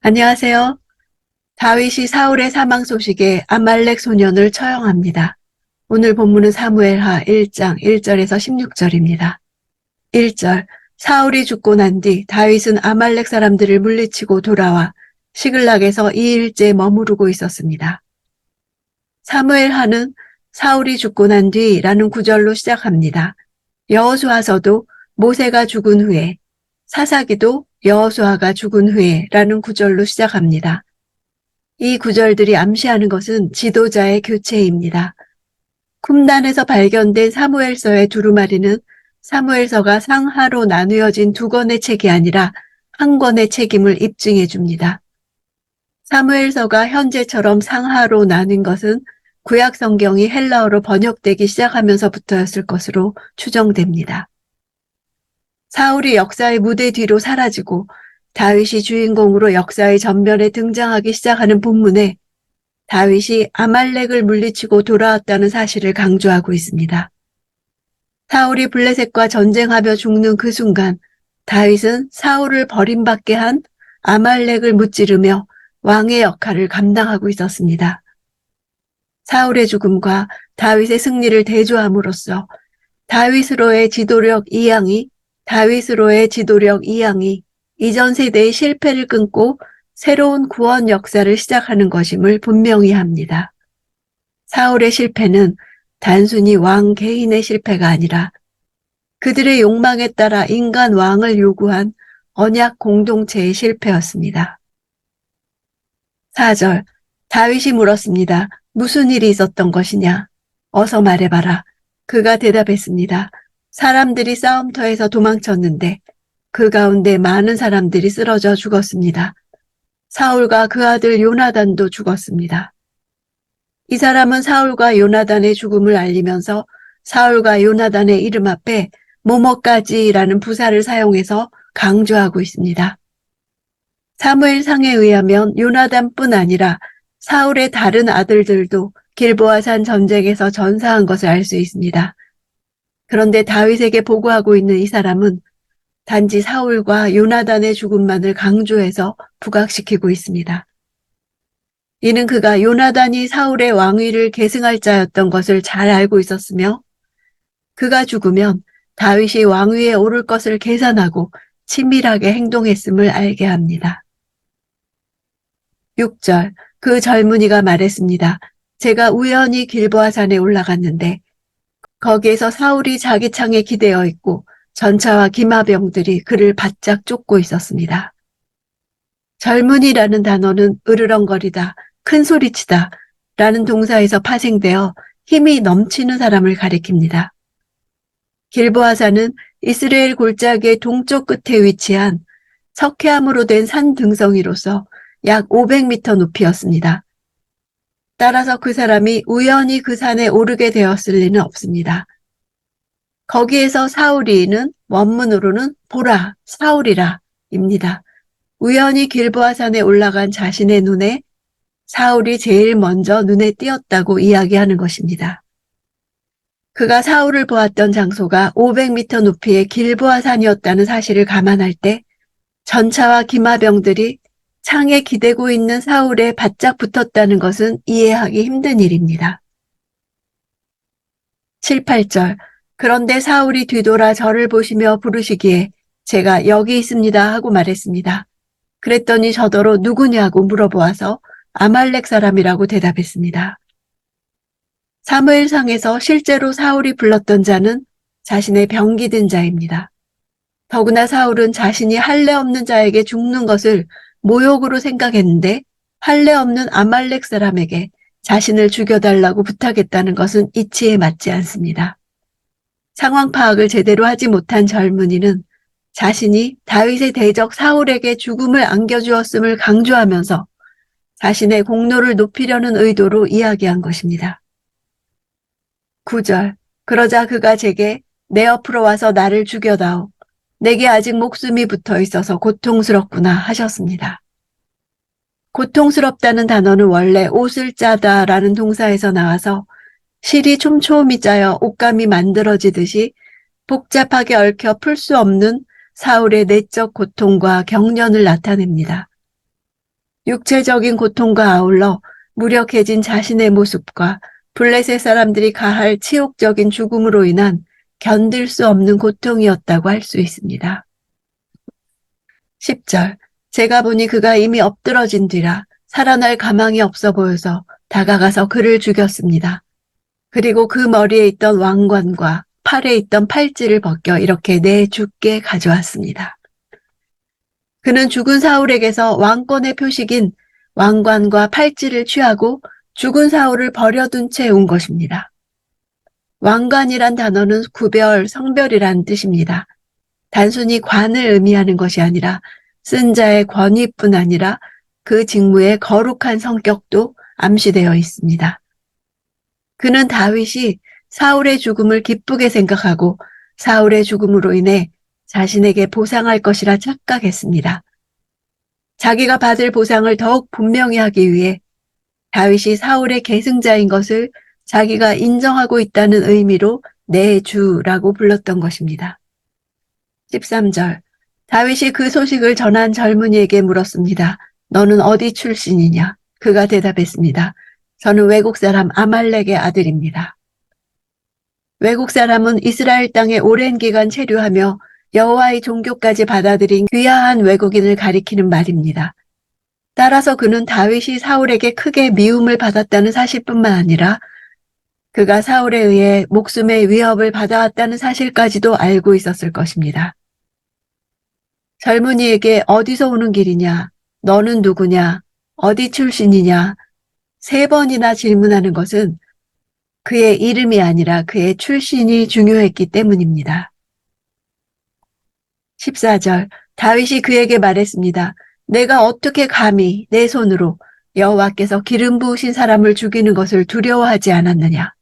안녕하세요. 다윗이 사울의 사망 소식에 아말렉 소년을 처형합니다. 오늘 본문은 사무엘하 1장 1절에서 16절입니다. 1절 사울이 죽고 난 뒤 다윗은 아말렉 사람들을 물리치고 돌아와 시글락에서 2일째 머무르고 있었습니다. 사무엘하는 사울이 죽고 난 뒤라는 구절로 시작합니다. 여호수아서도 모세가 죽은 후에, 사사기도 여호수아가 죽은 후에라는 구절로 시작합니다. 이 구절들이 암시하는 것은 지도자의 교체입니다. 쿰단에서 발견된 사무엘서의 두루마리는 사무엘서가 상하로 나누어진 두 권의 책이 아니라 한 권의 책임을 입증해 줍니다. 사무엘서가 현재처럼 상하로 나뉜 것은 구약 성경이 헬라어로 번역되기 시작하면서부터였을 것으로 추정됩니다. 사울이 역사의 무대 뒤로 사라지고 다윗이 주인공으로 역사의 전면에 등장하기 시작하는 본문에 다윗이 아말렉을 물리치고 돌아왔다는 사실을 강조하고 있습니다. 사울이 블레셋과 전쟁하며 죽는 그 순간 다윗은 사울을 버림받게 한 아말렉을 무찌르며 왕의 역할을 감당하고 있었습니다. 사울의 죽음과 다윗의 승리를 대조함으로써 다윗으로의 지도력 이양이 이전 세대의 실패를 끊고 새로운 구원 역사를 시작하는 것임을 분명히 합니다. 사울의 실패는 단순히 왕 개인의 실패가 아니라 그들의 욕망에 따라 인간 왕을 요구한 언약 공동체의 실패였습니다. 4절 다윗이 물었습니다. 무슨 일이 있었던 것이냐? 어서 말해봐라. 그가 대답했습니다. 사람들이 싸움터에서 도망쳤는데 그 가운데 많은 사람들이 쓰러져 죽었습니다. 사울과 그 아들 요나단도 죽었습니다. 이 사람은 사울과 요나단의 죽음을 알리면서 사울과 요나단의 이름 앞에 뭐뭐까지라는 부사를 사용해서 강조하고 있습니다. 사무엘상에 의하면 요나단뿐 아니라 사울의 다른 아들들도 길보아산 전쟁에서 전사한 것을 알 수 있습니다. 그런데 다윗에게 보고하고 있는 이 사람은 단지 사울과 요나단의 죽음만을 강조해서 부각시키고 있습니다. 이는 그가 요나단이 사울의 왕위를 계승할 자였던 것을 잘 알고 있었으며 그가 죽으면 다윗이 왕위에 오를 것을 계산하고 치밀하게 행동했음을 알게 합니다. 6절 그 젊은이가 말했습니다. 제가 우연히 길보아산에 올라갔는데 거기에서 사울이 자기 창에 기대어 있고 전차와 기마병들이 그를 바짝 쫓고 있었습니다. 젊은이라는 단어는 으르렁거리다, 큰소리치다 라는 동사에서 파생되어 힘이 넘치는 사람을 가리킵니다. 길보아산은 이스라엘 골짜기의 동쪽 끝에 위치한 석회암으로 된 산 등성이로서 약 500m 높이였습니다. 따라서 그 사람이 우연히 그 산에 오르게 되었을 리는 없습니다. 거기에서 사울이는 원문으로는 보라, 사울이라 입니다. 우연히 길보아산에 올라간 자신의 눈에 사울이 제일 먼저 눈에 띄었다고 이야기하는 것입니다. 그가 사울을 보았던 장소가 500m 높이의 길보아산이었다는 사실을 감안할 때 전차와 기마병들이 창에 기대고 있는 사울에 바짝 붙었다는 것은 이해하기 힘든 일입니다. 7, 8절 그런데 사울이 뒤돌아 저를 보시며 부르시기에 제가 여기 있습니다 하고 말했습니다. 그랬더니 저더러 누구냐고 물어보아서 아말렉 사람이라고 대답했습니다. 사무엘상에서 실제로 사울이 불렀던 자는 자신의 병기든 자입니다. 더구나 사울은 자신이 할례 없는 자에게 죽는 것을 모욕으로 생각했는데 할례 없는 아말렉 사람에게 자신을 죽여달라고 부탁했다는 것은 이치에 맞지 않습니다. 상황 파악을 제대로 하지 못한 젊은이는 자신이 다윗의 대적 사울에게 죽음을 안겨주었음을 강조하면서 자신의 공로를 높이려는 의도로 이야기한 것입니다. 9절 그러자 그가 제게 내 옆으로 와서 나를 죽여다오. 내게 아직 목숨이 붙어 있어서 고통스럽구나 하셨습니다. 고통스럽다는 단어는 원래 옷을 짜다라는 동사에서 나와서 실이 촘촘히 짜여 옷감이 만들어지듯이 복잡하게 얽혀 풀 수 없는 사울의 내적 고통과 경련을 나타냅니다. 육체적인 고통과 아울러 무력해진 자신의 모습과 블레셋 사람들이 가할 치욕적인 죽음으로 인한 견딜 수 없는 고통이었다고 할 수 있습니다. 10절. 제가 보니 그가 이미 엎드러진 뒤라 살아날 가망이 없어 보여서 다가가서 그를 죽였습니다. 그리고 그 머리에 있던 왕관과 팔에 있던 팔찌를 벗겨 이렇게 내 주께 가져왔습니다. 그는 죽은 사울에게서 왕권의 표식인 왕관과 팔찌를 취하고 죽은 사울을 버려둔 채 온 것입니다. 왕관이란 단어는 구별, 성별이란 뜻입니다. 단순히 관을 의미하는 것이 아니라 쓴 자의 권위뿐 아니라 그 직무의 거룩한 성격도 암시되어 있습니다. 그는 다윗이 사울의 죽음을 기쁘게 생각하고 사울의 죽음으로 인해 자신에게 보상할 것이라 착각했습니다. 자기가 받을 보상을 더욱 분명히 하기 위해 다윗이 사울의 계승자인 것을 자기가 인정하고 있다는 의미로 내 주라고 불렀던 것입니다. 13절. 다윗이 그 소식을 전한 젊은이에게 물었습니다. 너는 어디 출신이냐? 그가 대답했습니다. 저는 외국 사람 아말렉의 아들입니다. 외국 사람은 이스라엘 땅에 오랜 기간 체류하며 여호와의 종교까지 받아들인 귀화한 외국인을 가리키는 말입니다. 따라서 그는 다윗이 사울에게 크게 미움을 받았다는 사실뿐만 아니라 그가 사울에 의해 목숨의 위협을 받아왔다는 사실까지도 알고 있었을 것입니다. 젊은이에게 어디서 오는 길이냐, 너는 누구냐, 어디 출신이냐 3번이나 질문하는 것은 그의 이름이 아니라 그의 출신이 중요했기 때문입니다. 14절. 다윗이 그에게 말했습니다. 내가 어떻게 감히 내 손으로 여호와께서 기름 부으신 사람을 죽이는 것을 두려워하지 않았느냐.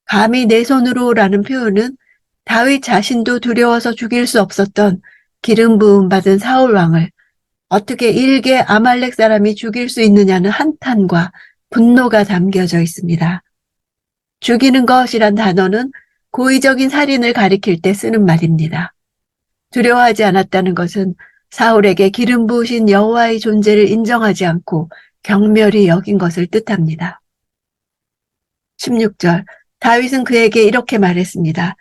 감히 내 손으로라는 표현은 다윗 자신도 두려워서 죽일 수 없었던 기름 부음 받은 사울 왕을 어떻게 일개 아말렉 사람이 죽일 수 있느냐는 한탄과 분노가 담겨져 있습니다. 죽이는 것이란 단어는 고의적인 살인을 가리킬 때 쓰는 말입니다. 두려워하지 않았다는 것은 사울에게 기름 부으신 여호와의 존재를 인정하지 않고 경멸히 여긴 것을 뜻합니다. 16절. 다윗은 그에게 이렇게 말했습니다.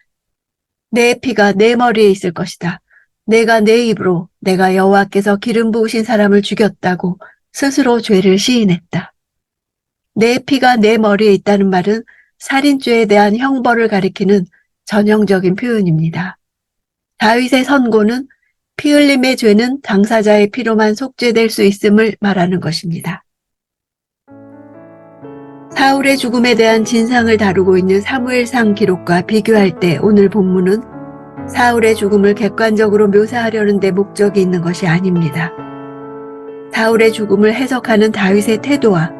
내 피가 내 머리에 있을 것이다. 내가 내 입으로 내가 여호와께서 기름 부으신 사람을 죽였다고 스스로 죄를 시인했다. 내 피가 내 머리에 있다는 말은 살인죄에 대한 형벌을 가리키는 전형적인 표현입니다. 다윗의 선고는 피 흘림의 죄는 당사자의 피로만 속죄될 수 있음을 말하는 것입니다. 사울의 죽음에 대한 진상을 다루고 있는 사무엘상 기록과 비교할 때 오늘 본문은 사울의 죽음을 객관적으로 묘사하려는 데 목적이 있는 것이 아닙니다. 사울의 죽음을 해석하는 다윗의 태도와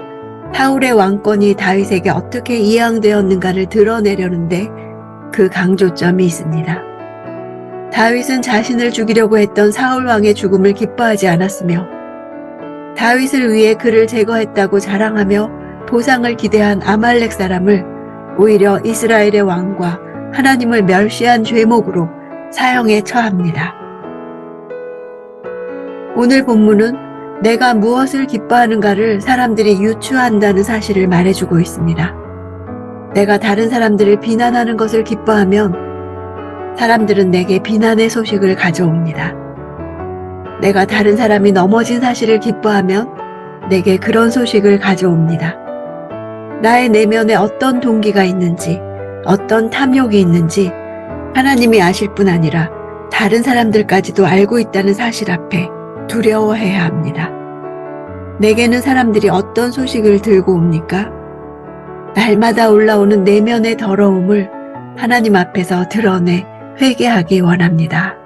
사울의 왕권이 다윗에게 어떻게 이양되었는가를 드러내려는데 그 강조점이 있습니다. 다윗은 자신을 죽이려고 했던 사울 왕의 죽음을 기뻐하지 않았으며 다윗을 위해 그를 제거했다고 자랑하며 보상을 기대한 아말렉 사람을 오히려 이스라엘의 왕과 하나님을 멸시한 죄목으로 사형에 처합니다. 오늘 본문은 내가 무엇을 기뻐하는가를 사람들이 유추한다는 사실을 말해주고 있습니다. 내가 다른 사람들을 비난하는 것을 기뻐하면 사람들은 내게 비난의 소식을 가져옵니다. 내가 다른 사람이 넘어진 사실을 기뻐하면 내게 그런 소식을 가져옵니다. 나의 내면에 어떤 동기가 있는지, 어떤 탐욕이 있는지 하나님이 아실 뿐 아니라 다른 사람들까지도 알고 있다는 사실 앞에 두려워해야 합니다. 내게는 사람들이 어떤 소식을 들고 옵니까? 날마다 올라오는 내면의 더러움을 하나님 앞에서 드러내 회개하기 원합니다.